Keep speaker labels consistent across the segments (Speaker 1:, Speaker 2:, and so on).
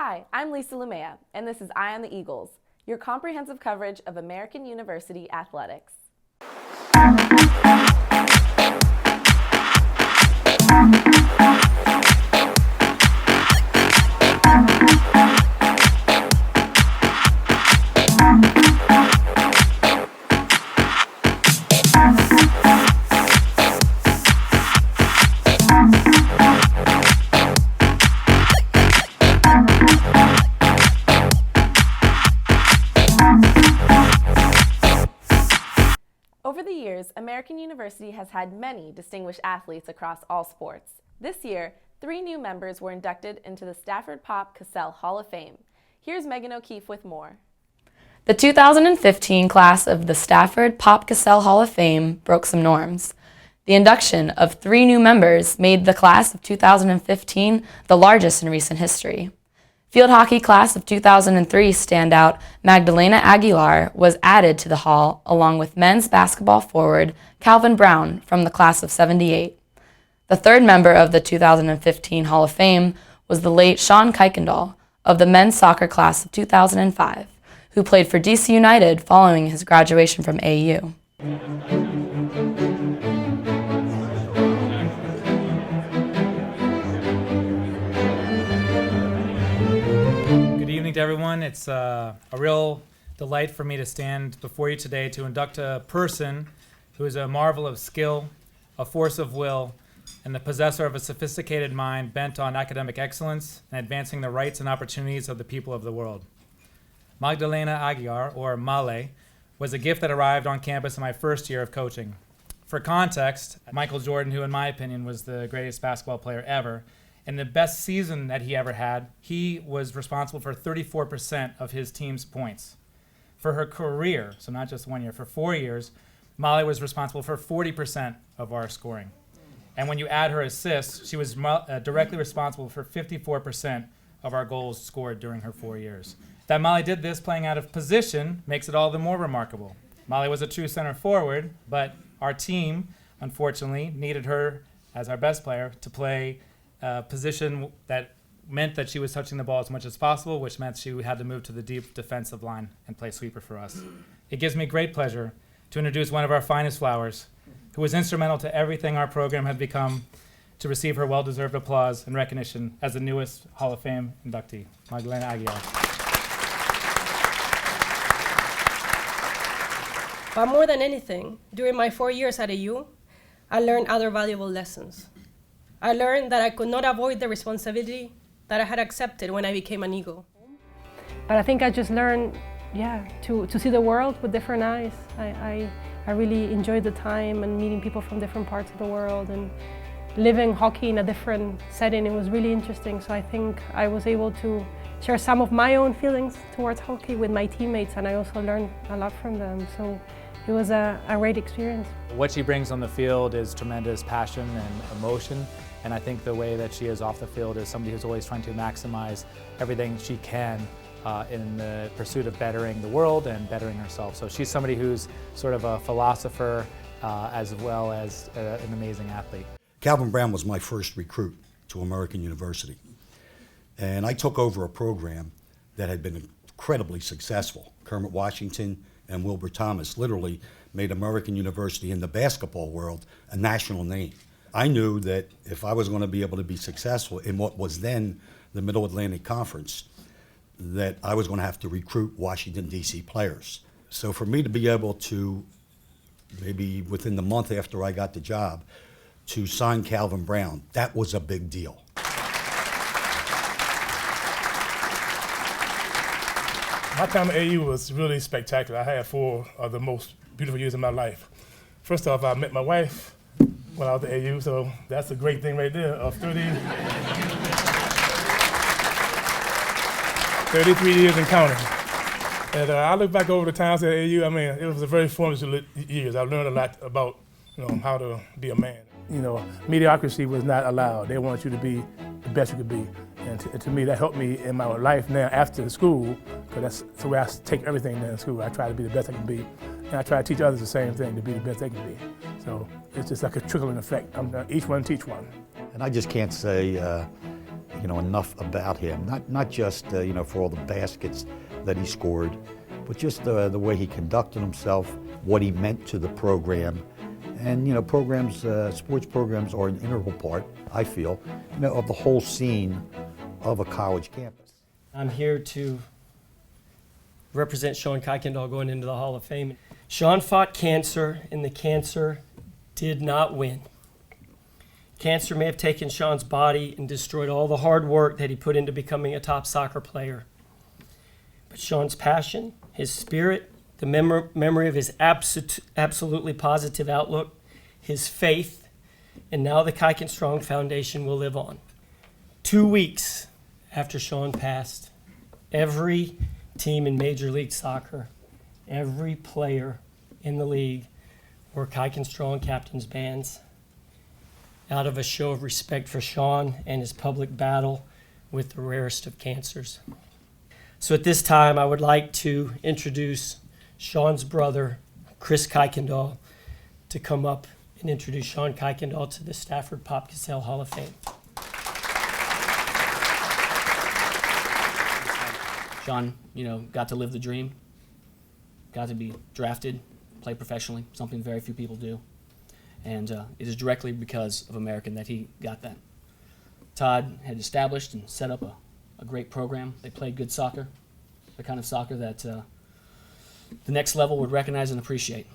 Speaker 1: Hi, I'm Lisa Lumea, and this is Eye on the Eagles, your comprehensive coverage of American University athletics. Over the years, American University has had many distinguished athletes across all sports. This year, 3 new members were inducted into the Stafford Pop Cassell Hall of Fame. Here's Megan O'Keefe with more.
Speaker 2: The 2015 class of the Stafford Pop Cassell Hall of Fame broke some norms. The induction of 3 new members made the class of 2015 the largest in recent history. Field hockey class of 2003 standout Magdalena Aguilar was added to the hall along with men's basketball forward Calvin Brown from the class of '78. The third member of the 2015 Hall of Fame was the late Sean Kuykendall of the men's soccer class of 2005, who played for DC United following his graduation from AU.
Speaker 3: Good evening to everyone. It's a real delight for me to stand before you today to induct a person who is a marvel of skill, a force of will, and the possessor of a sophisticated mind bent on academic excellence and advancing the rights and opportunities of the people of the world. Magdalena Aguilar, or Male, was a gift that arrived on campus in my first year of coaching. For context, Michael Jordan, who in my opinion was the greatest basketball player ever, in the best season that he ever had, he was responsible for 34% of his team's points. For her career, so not just 1 year, for 4 years, Molly was responsible for 40% of our scoring. And when you add her assists, she was directly responsible for 54% of our goals scored during her 4 years. That Molly did this playing out of position makes it all the more remarkable. Molly was a true center forward, but our team, unfortunately, needed her as our best player to play a position that meant that she was touching the ball as much as possible, which meant she had to move to the deep defensive line and play sweeper for us. It gives me great pleasure to introduce one of our finest flowers, who was instrumental to everything our program had become, to receive her well-deserved applause and recognition as the newest Hall of Fame inductee, Magdalena Aguilar.
Speaker 4: But more than anything, during my 4 years at AU, I learned other valuable lessons. I learned that I could not avoid the responsibility that I had accepted when I became an Eagle.
Speaker 5: But I think I just learned, to see the world with different eyes. I really enjoyed the time and meeting people from different parts of the world and living hockey in a different setting. It was really interesting. So I think I was able to share some of my own feelings towards hockey with my teammates, and I also learned a lot from them. So it was a great experience.
Speaker 3: What she brings on the field is tremendous passion and emotion. And I think the way that she is off the field is somebody who's always trying to maximize everything she can in the pursuit of bettering the world and bettering herself. So she's somebody who's sort of a philosopher as well as an amazing athlete.
Speaker 6: Calvin Brown was my first recruit to American University. And I took over a program that had been incredibly successful. Kermit Washington and Wilbur Thomas literally made American University in the basketball world a national name. I knew that if I was going to be able to be successful in what was then the Mid-Atlantic Conference, that I was going to have to recruit Washington, D.C. players. So for me to be able to, maybe within the month after I got the job, to sign Calvin Brown, that was a big deal.
Speaker 7: My time at AU was really spectacular. I had 4 of the most beautiful years of my life. First off, I met my wife when I was at AU, so that's a great thing right there. Of 33 years and counting. And I look back over the times at AU, I mean, it was a very formative years. I learned a lot about, how to be a man. Mediocrity was not allowed. They wanted you to be the best you could be. And to me, that helped me in my life now after school, because that's the way I take everything in school. I try to be the best I can be. And I try to teach others the same thing, to be the best they can be. So it's just like a trickling effect. Each one teach one.
Speaker 6: And I just can't say enough about him. Not just for all the baskets that he scored, but just the way he conducted himself, what he meant to the program. And sports programs are an integral part, I feel, of the whole scene of a college campus.
Speaker 8: I'm here to represent Sean Kuykendall going into the Hall of Fame. Sean fought cancer, and the cancer did not win. Cancer may have taken Sean's body and destroyed all the hard work that he put into becoming a top soccer player. But Sean's passion, his spirit, the memory of his absolutely positive outlook, his faith, and now the Kuykendall Foundation will live on. 2 weeks after Sean passed, every team in Major League Soccer, every player in the league wore Kuykendall captain's bands out of a show of respect for Sean and his public battle with the rarest of cancers. So at this time, I would like to introduce Sean's brother, Chris Kuykendall, to come up and introduce Sean Kuykendall to the Stafford Pop Cassell Hall of Fame.
Speaker 9: Sean, got to live the dream, got to be drafted, play professionally, something very few people do. And it is directly because of American that he got that. Todd had established and set up a great program. They played good soccer, the kind of soccer that the next level would recognize and appreciate.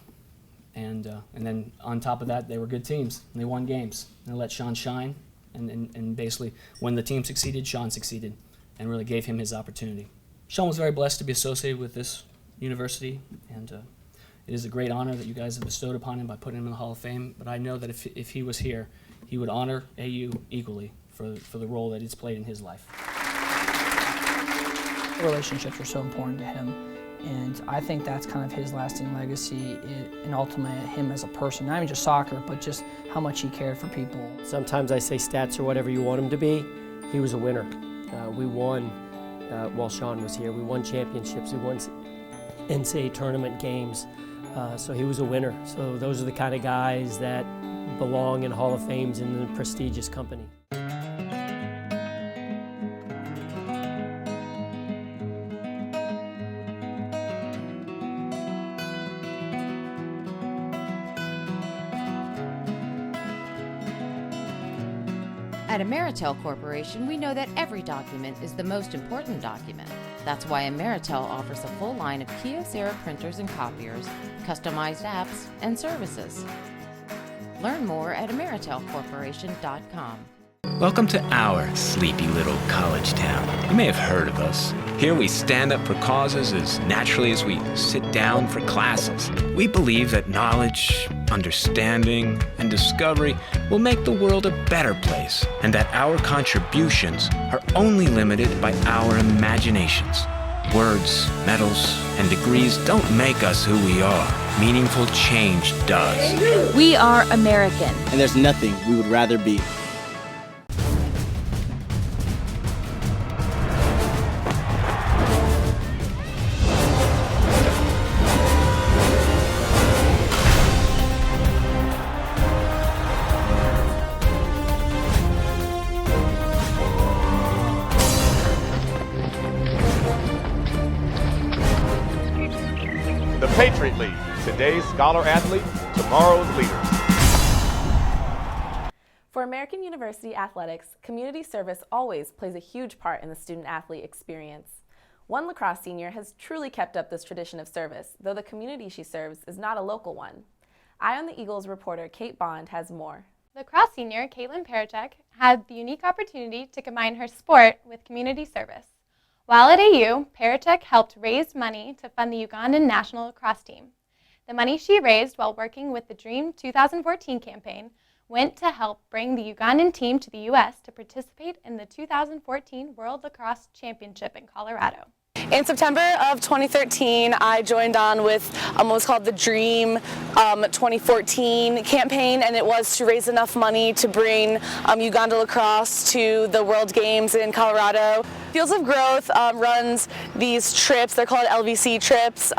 Speaker 9: And then on top of that, they were good teams. And they won games. And they let Sean shine. And basically, when the team succeeded, Sean succeeded and really gave him his opportunity. Sean was very blessed to be associated with this university, and it is a great honor that you guys have bestowed upon him by putting him in the Hall of Fame. But I know that if he was here, he would honor AU equally for the role that he's played in his life.
Speaker 10: Relationships are so important to him, and I think that's kind of his lasting legacy and ultimately him as a person, not even just soccer, but just how much he cared for people.
Speaker 8: Sometimes I say stats are whatever you want him to be. He was a winner. We won while Sean was here. We won championships. We won NCAA tournament games. So he was a winner. So those are the kind of guys that belong in Hall of Fames in a prestigious company.
Speaker 11: At Ameritel Corporation, we know that every document is the most important document. That's why Ameritel offers a full line of Kyocera printers and copiers, customized apps, and services. Learn more at AmeritelCorporation.com.
Speaker 12: Welcome to our sleepy little college town. You may have heard of us. Here we stand up for causes as naturally as we sit down for classes. We believe that knowledge, understanding, and discovery will make the world a better place, and that our contributions are only limited by our imaginations. Words, medals, and degrees don't make us who we are. Meaningful change does.
Speaker 13: We are American.
Speaker 14: And there's nothing we would rather be.
Speaker 15: The Patriot League, today's scholar athlete, tomorrow's leaders.
Speaker 1: For American University athletics, community service always plays a huge part in the student-athlete experience. One lacrosse senior has truly kept up this tradition of service, though the community she serves is not a local one. Eye on the Eagles reporter Kate Bond has more.
Speaker 16: Lacrosse senior Caitlin Parachek had the unique opportunity to combine her sport with community service. While at AU, Parachek helped raise money to fund the Ugandan national lacrosse team. The money she raised while working with the Dream 2014 campaign went to help bring the Ugandan team to the U.S. to participate in the 2014 World Lacrosse Championship in Colorado.
Speaker 17: In September of 2013, I joined on with what was called the Dream 2014 campaign, and it was to raise enough money to bring Uganda lacrosse to the World Games in Colorado. Fields of Growth runs these trips, they're called LVC trips,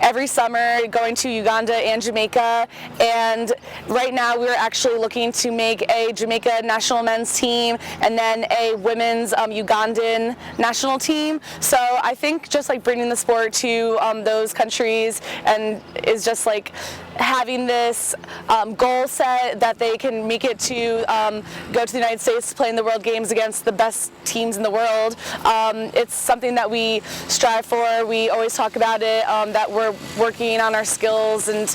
Speaker 17: every summer going to Uganda and Jamaica, and right now we're actually looking to make a Jamaica national men's team and then a women's Ugandan national team. So I think just like bringing the sport to those countries and is just like having this goal set that they can make it to go to the United States to play in the World Games against the best teams in the world. It's something that we strive for. We always talk about it, that we're working on our skills and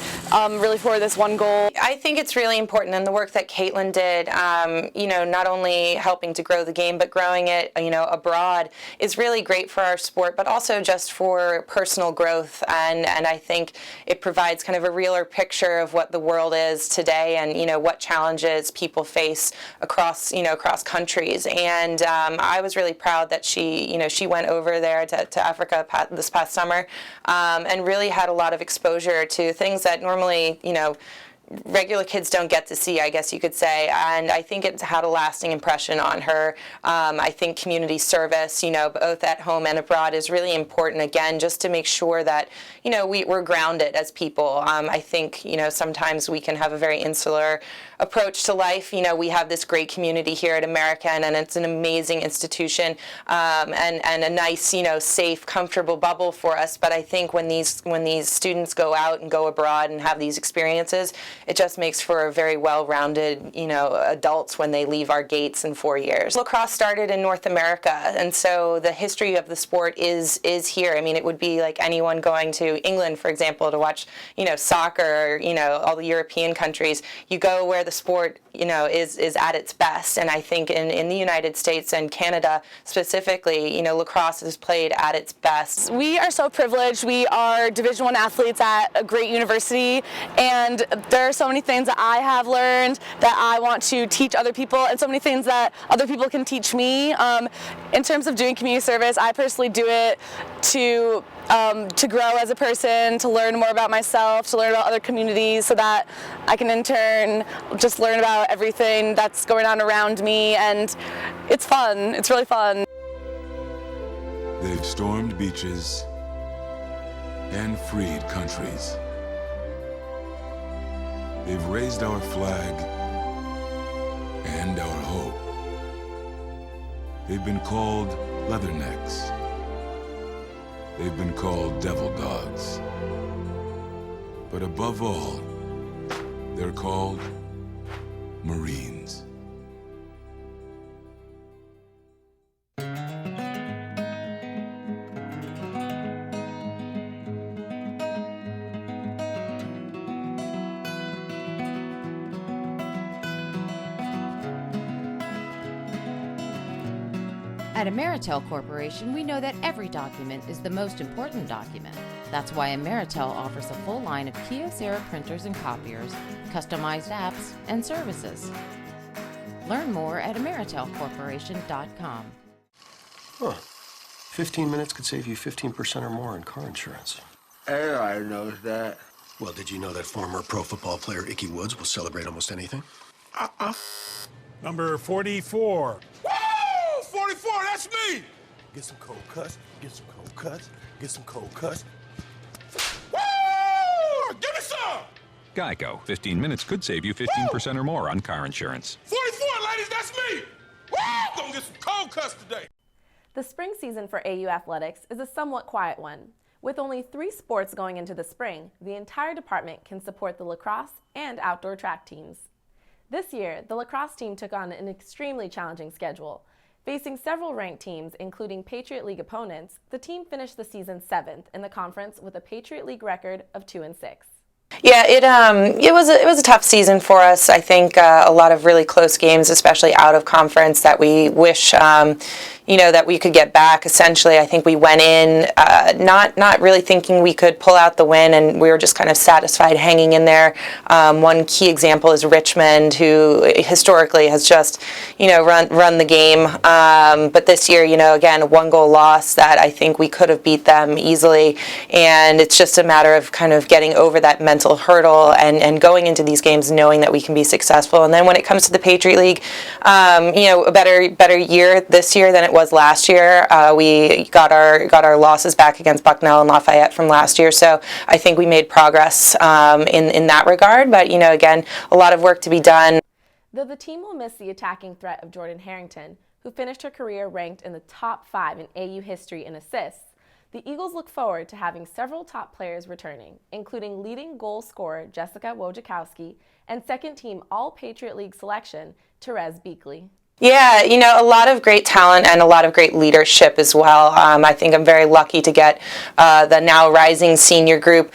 Speaker 17: really for this one goal.
Speaker 13: I think it's really important, and the work that Caitlin did, not only helping to grow the game, but growing it, abroad is really great for our sport, but also just for personal growth. And I think it provides kind of a realer picture of what the world is today and, what challenges people face across countries. And I was really proud that she went over there to Africa this past summer and really had a lot of exposure to things that normally, regular kids don't get to see, I guess you could say, and I think it's had a lasting impression on her. I think community service, both at home and abroad is really important, again, just to make sure that, we're grounded as people. I think, sometimes we can have a very insular approach to life. We have this great community here at American, and it's an amazing institution and a nice, safe, comfortable bubble for us. But I think when these students go out and go abroad and have these experiences, it just makes for a very well-rounded, adults when they leave our gates in 4 years. Lacrosse started in North America, and so the history of the sport is here. I mean, it would be like anyone going to England, for example, to watch, soccer, all the European countries. You go where the sport, is at its best, and I think in the United States and Canada specifically, lacrosse is played at its best.
Speaker 17: We are so privileged. We are Division I athletes at a great university, and there are so many things that I have learned that I want to teach other people, and so many things that other people can teach me. In terms of doing community service, I personally do it to grow as a person, to learn more about myself, to learn about other communities, so that I can in turn just learn about everything that's going on around me, and it's fun. It's really fun.
Speaker 18: They've stormed beaches and freed countries. They've raised our flag and our hope. They've been called leathernecks. They've been called devil dogs. But above all, they're called Marines.
Speaker 11: At Ameritel Corporation, we know that every document is the most important document. That's why Ameritel offers a full line of Kyocera printers and copiers, customized apps, and services. Learn more at AmeritelCorporation.com.
Speaker 19: Huh. 15 minutes could save you 15% or more in car insurance.
Speaker 20: Everybody knows that.
Speaker 19: Well, did you know that former pro football player Ickey Woods will celebrate almost anything?
Speaker 21: Number 44.
Speaker 20: Woo! 44, that's me!
Speaker 21: Get some cold cuts, get some cold cuts, get some cold cuts.
Speaker 20: Woo! Give me some!
Speaker 22: Geico. 15 minutes could save you 15% or more on car insurance.
Speaker 20: 44, ladies, that's me! Woo! Gonna get some cold cuts today.
Speaker 1: The spring season for AU athletics is a somewhat quiet one. With only 3 sports going into the spring, the entire department can support the lacrosse and outdoor track teams. This year, the lacrosse team took on an extremely challenging schedule. Facing several ranked teams, including Patriot League opponents, the team finished the season 7th in the conference with a Patriot League record of 2-6.
Speaker 13: Yeah, it was a tough season for us. I think a lot of really close games, especially out of conference, that we wish that we could get back. Essentially, I think we went in not really thinking we could pull out the win, and we were just kind of satisfied hanging in there. One key example is Richmond, who historically has just run the game. But this year, again, a 1-goal loss that I think we could have beat them easily, and it's just a matter of kind of getting over that mental mental hurdle and going into these games knowing that we can be successful. And then when it comes to the Patriot League, a better year this year than it was last year. We got our losses back against Bucknell and Lafayette from last year, so I think we made progress in that regard. But again, a lot of work to be done.
Speaker 1: Though the team will miss the attacking threat of Jordan Harrington, who finished her career ranked in the top 5 in AU history in assists, the Eagles look forward to having several top players returning, including leading goal scorer Jessica Wojciechowski and second-team All-Patriot League selection Therese Beakley.
Speaker 13: Yeah, a lot of great talent and a lot of great leadership as well. I think I'm very lucky to get the now rising senior group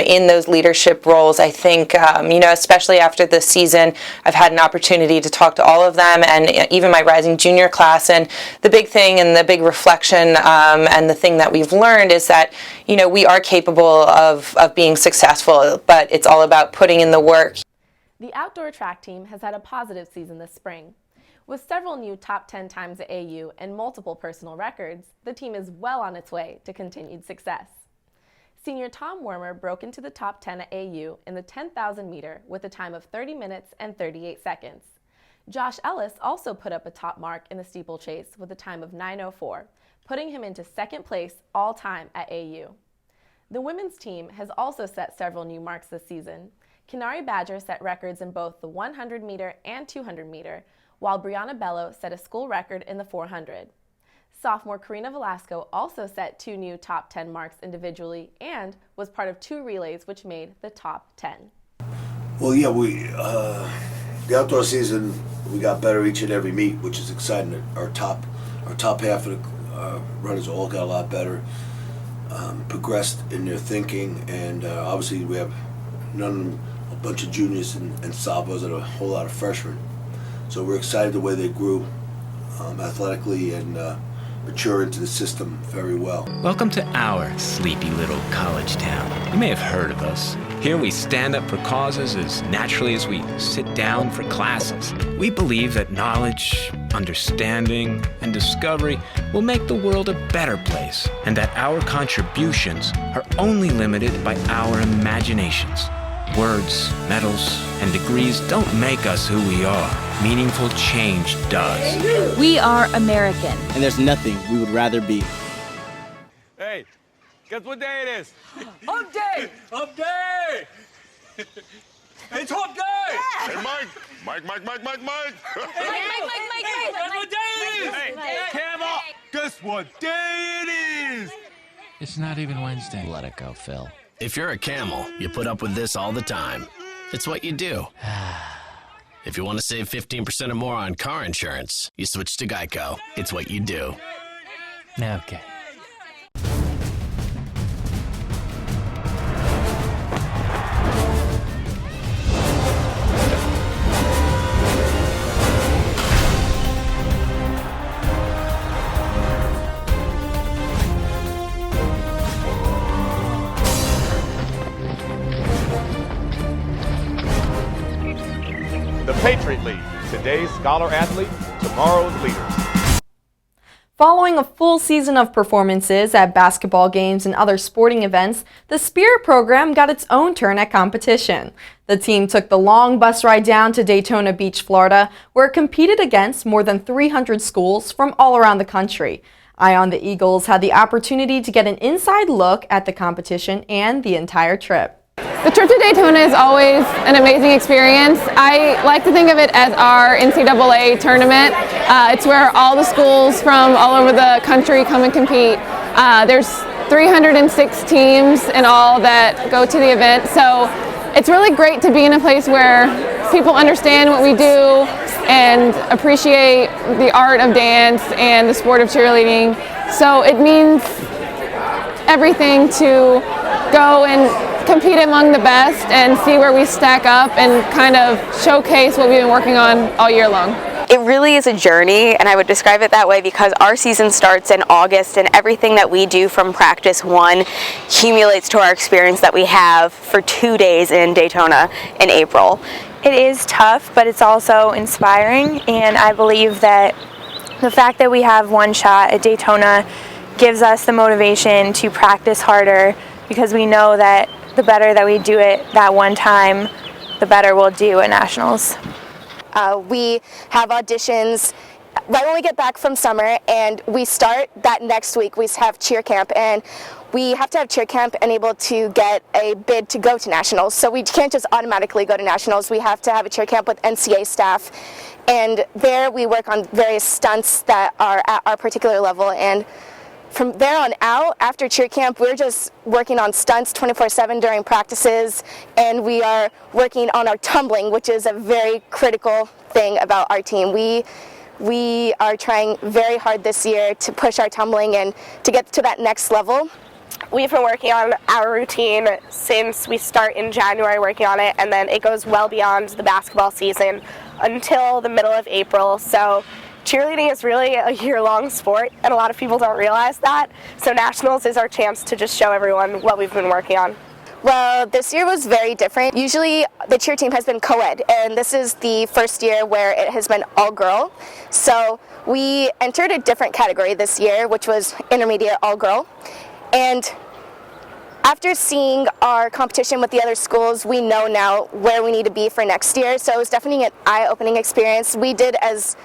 Speaker 13: in those leadership roles. I think, especially after this season, I've had an opportunity to talk to all of them and even my rising junior class. And the big thing and the big reflection and the thing that we've learned is that, we are capable of being successful, but it's all about putting in the work.
Speaker 1: The outdoor track team has had a positive season this spring. With several new top 10 times at AU and multiple personal records, the team is well on its way to continued success. Senior Tom Wormer broke into the top 10 at AU in the 10,000 meter with a time of 30 minutes and 38 seconds. Josh Ellis also put up a top mark in the steeplechase with a time of 9:04, putting him into second place all time at AU. The women's team has also set several new marks this season. Kenari Badger set records in both the 100 meter and 200 meter, while Brianna Bello set a school record in the 400. Sophomore Karina Velasco also set 2 new top 10 marks individually and was part of 2 relays which made the top 10.
Speaker 2: Well, yeah, the outdoor season, we got better each and every meet, which is exciting. Our top half of the runners all got a lot better, progressed in their thinking, and obviously we have a bunch of juniors and salvos and a whole lot of freshmen. So we're excited the way they grew athletically and mature into the system very well.
Speaker 12: Welcome to our sleepy little college town. You may have heard of us. Here we stand up for causes as naturally as we sit down for classes. We believe that knowledge, understanding, and discovery will make the world a better place, and that our contributions are only limited by our imaginations. Words, medals, and degrees don't make us who we are. Meaningful change does.
Speaker 4: We are American.
Speaker 14: And there's nothing we would rather be.
Speaker 15: Hey, guess what day it is?
Speaker 20: Hump day! Hump day! It's hump day!
Speaker 15: Hey, Mike! Mike!
Speaker 20: Guess what day it is?
Speaker 15: Hey, Camel!
Speaker 20: Guess what day it is?
Speaker 23: It's not even Wednesday. Let it go, Phil.
Speaker 24: If you're a camel, you put up with this all the time. It's what you do. If you want to save 15% or more on car insurance, you switch to Geico. It's what you do.
Speaker 23: Okay.
Speaker 15: The Patriot League, today's scholar athlete, tomorrow's leaders.
Speaker 25: Following a full season of performances at basketball games and other sporting events, the Spirit program got its own turn at competition. The team took the long bus ride down to Daytona Beach, Florida, where it competed against more than 300 schools from all around the country. Eye on the Eagles had the opportunity to get an inside look at the competition and the entire trip.
Speaker 26: The trip to Daytona is always an amazing experience. I like to think of it as our NCAA tournament. It's where all the schools from all over the country come and compete. There's 306 teams in all that go to the event, so it's really great to be in a place where people understand what we do and appreciate the art of dance and the sport of cheerleading. So it means everything to go and compete among the best and see where we stack up and kind of showcase what we've been working on all year long.
Speaker 27: It really is a journey, and I would describe it that way because our season starts in August, and everything that we do from practice 1 accumulates to our experience that we have for 2 days in Daytona in April.
Speaker 28: It is tough, but it's also inspiring, and I believe that the fact that we have one shot at Daytona gives us the motivation to practice harder, because we know that the better that we do it that one time, the better we'll do at nationals.
Speaker 27: We have auditions right when we get back from summer, and we start that next week. We have cheer camp, and we have to have cheer camp and able to get a bid to go to nationals. So we can't just automatically go to nationals. We have to have a cheer camp with NCA staff, and there we work on various stunts that are at our particular level. And from there on out, after cheer camp, we're just working on stunts 24/7 during practices, and we are working on our tumbling, which is a very critical thing about our team. We are trying very hard this year to push our tumbling and to get to that next level. We've been working on our routine since we start in January working on it, and then it goes well beyond the basketball season until the middle of April. So cheerleading is really a year-long sport, and a lot of people don't realize that. So nationals is our chance to just show everyone what we've been working on. Well, this year was very different. Usually the cheer team has been co-ed, and this is the first year where it has been all-girl. So we entered a different category this year, which was intermediate all-girl. And after seeing our competition with the other schools, we know now where we need to be for next year. So it was definitely an eye-opening experience. We did as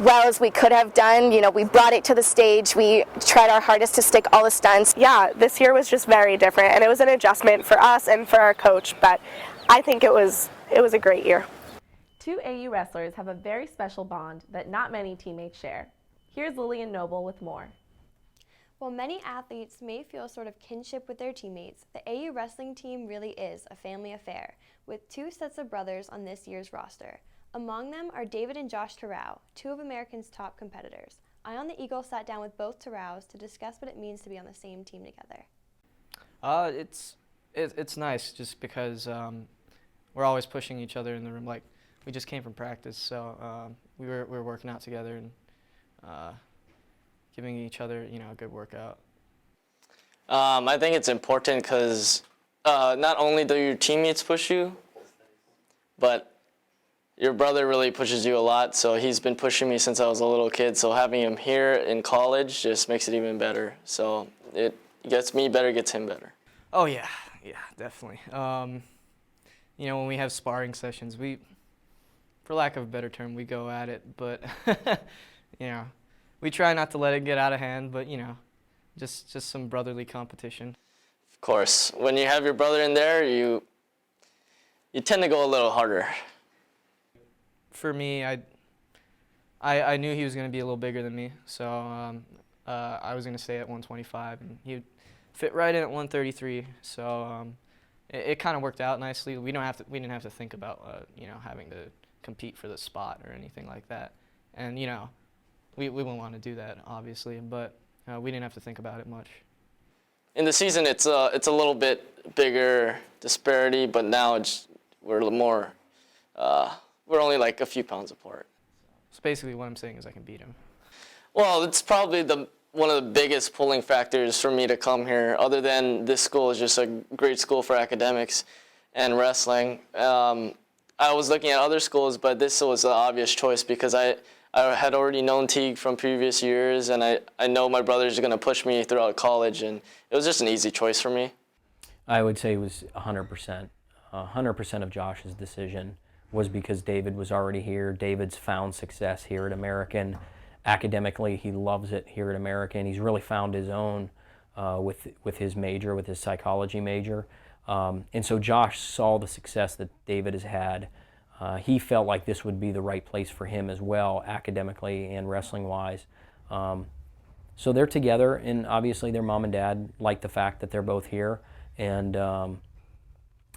Speaker 27: well as we could have done. You know, we brought it to the stage. We tried our hardest to stick all the stunts. Yeah, this year was just very different, and it was an adjustment for us and for our coach, but I think it was a great year.
Speaker 1: Two AU wrestlers have a very special bond that not many teammates share. Here's Lillian Noble with more.
Speaker 3: While many athletes may feel a sort of kinship with their teammates, the AU wrestling team really is a family affair, with two sets of brothers on this year's roster. Among them are David and Josh Terrell, two of American's top competitors. Eye on the Eagle sat down with both Terrells to discuss what it means to be on the same team together.
Speaker 4: It's nice just because we're always pushing each other in the room. Like, we just came from practice, so we were working out together and giving each other, a good workout.
Speaker 5: I think it's important because not only do your teammates push you, but your brother really pushes you a lot. So he's been pushing me since I was a little kid. So having him here in college just makes it even better. So it gets me better, gets him better.
Speaker 4: Oh yeah, definitely. When we have sparring sessions, for lack of a better term, we go at it, but we try not to let it get out of hand, but just some brotherly competition.
Speaker 5: Of course, when you have your brother in there, you tend to go a little harder.
Speaker 4: For me, I knew he was going to be a little bigger than me, so I was going to stay at 125, and he would fit right in at 133. So it kind of worked out nicely. We didn't have to think about having to compete for the spot or anything like that, and we wouldn't want to do that obviously, but we didn't have to think about it much.
Speaker 5: In the season, it's a little bit bigger disparity, but now we're a little more. We're only like a few pounds apart.
Speaker 4: So basically what I'm saying is I can beat him.
Speaker 5: Well, it's probably one of the biggest pulling factors for me to come here, other than this school is just a great school for academics and wrestling. I was looking at other schools, but this was the obvious choice because I had already known Teague from previous years, and I know my brother's going to push me throughout college, and it was just an easy choice for me.
Speaker 6: I would say it was 100%. 100% of Josh's decision was because David was already here. David's found success here at American. Academically, he loves it here at American. He's really found his own with his major, with his psychology major. And so Josh saw the success that David has had. He felt like this would be the right place for him as well, academically and wrestling-wise. So they're together, and obviously their mom and dad like the fact that they're both here. And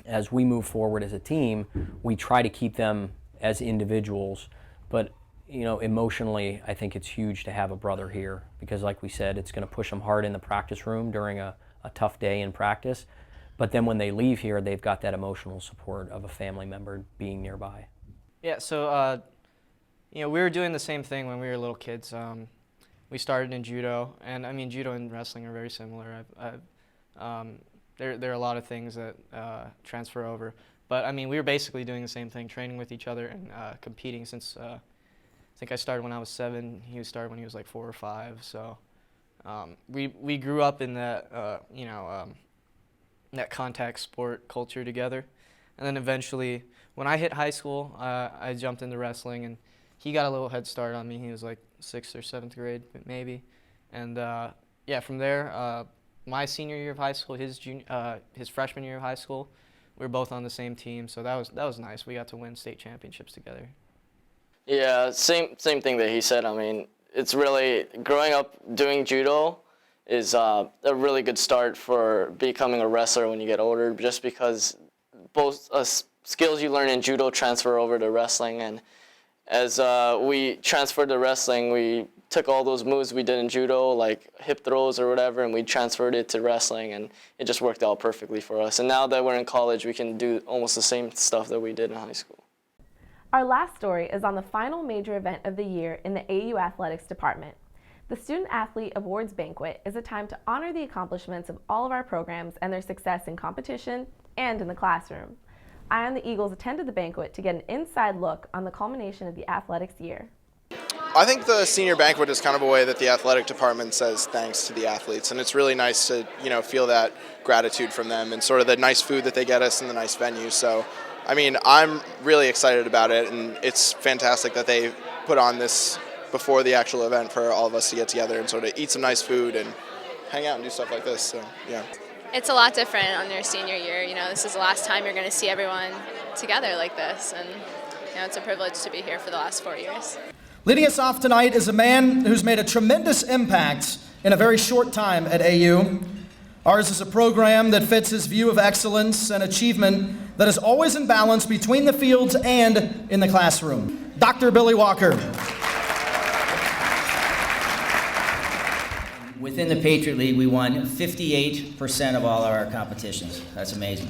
Speaker 6: as we move forward as a team, we try to keep them as individuals, but emotionally, I think it's huge to have a brother here because, like we said, it's going to push them hard in the practice room during a tough day in practice. But then when they leave here, they've got that emotional support of a family member being nearby.
Speaker 4: Yeah, so we were doing the same thing when we were little kids. We started in judo, and I mean, judo and wrestling are very similar. There are a lot of things that transfer over. But I mean, we were basically doing the same thing, training with each other and competing since I think I started when I was 7. He started when he was like 4 or 5. So we grew up in that, that contact sport culture together. And then eventually, when I hit high school, I jumped into wrestling, and he got a little head start on me. He was like 6th or 7th grade, maybe. And yeah, from there, my senior year of high school, his freshman year of high school, we were both on the same team, so that was nice. We got to win state championships together.
Speaker 5: Yeah, same thing that he said. I mean, it's really, growing up doing judo is a really good start for becoming a wrestler when you get older, just because both skills you learn in judo transfer over to wrestling. And as we transferred to wrestling, we took all those moves we did in judo, like hip throws or whatever, and we transferred it to wrestling, and it just worked out perfectly for us. And now that we're in college, we can do almost the same stuff that we did in high school.
Speaker 1: Our last story is on the final major event of the year in the AU Athletics Department. The Student Athlete Awards Banquet is a time to honor the accomplishments of all of our programs and their success in competition and in the classroom. Eye on the Eagles attended the banquet to get an inside look on the culmination of the athletics year.
Speaker 7: I think the senior banquet is kind of a way that the athletic department says thanks to the athletes, and it's really nice to feel that gratitude from them and sort of the nice food that they get us and the nice venue. So I mean, I'm really excited about it, and it's fantastic that they put on this before the actual event for all of us to get together and sort of eat some nice food and hang out and do stuff like this. So yeah.
Speaker 8: It's a lot different on your senior year. This is the last time you're going to see everyone together like this, and it's a privilege to be here for the last 4 years.
Speaker 9: Leading us off tonight is a man who's made a tremendous impact in a very short time at AU. Ours is a program that fits his view of excellence and achievement that is always in balance between the fields and in the classroom. Dr. Billy Walker.
Speaker 10: Within the Patriot League, we won 58% of all our competitions. That's amazing.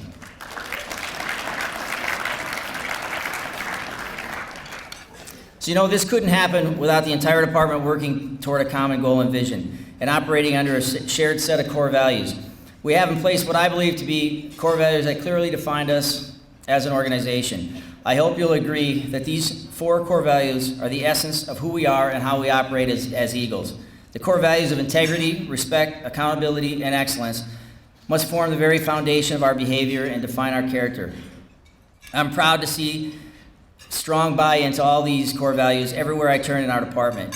Speaker 10: So this couldn't happen without the entire department working toward a common goal and vision and operating under a shared set of core values. We have in place what I believe to be core values that clearly defined us as an organization. I hope you'll agree that these 4 core values are the essence of who we are and how we operate as Eagles. The core values of integrity, respect, accountability, and excellence must form the very foundation of our behavior and define our character. I'm proud to see strong buy-in to all these core values everywhere I turn in our department.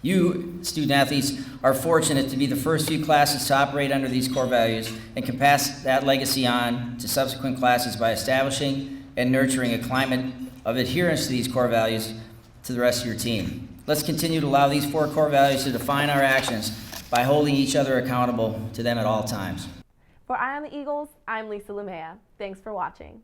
Speaker 10: You, student athletes, are fortunate to be the first few classes to operate under these core values and can pass that legacy on to subsequent classes by establishing and nurturing a climate of adherence to these core values to the rest of your team. Let's continue to allow these 4 core values to define our actions by holding each other accountable to them at all times.
Speaker 1: For Eye on the Eagles, I'm Lisa Lumea. Thanks for watching.